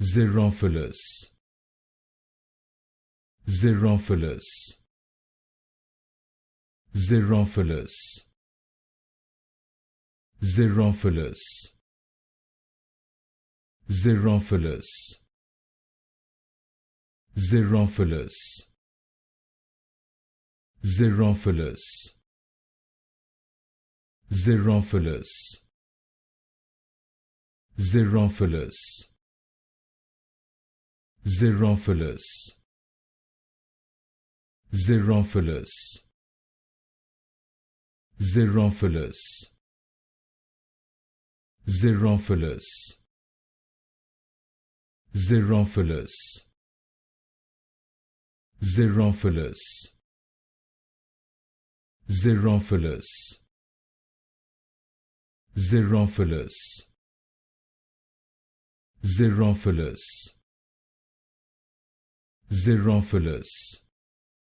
Xerophilous, Xerophilous, Xerophilous, Xerophilous, Xerophilous, Xerophilous, Xerophilous, Xerophilous, Xerophilous, Xerophilous, Xerophilous, Xerophilous, Xerophilous, Xerophilous, Xerophilous, Xerophilous, Xerophilous, Xerophilous, Xerophilous,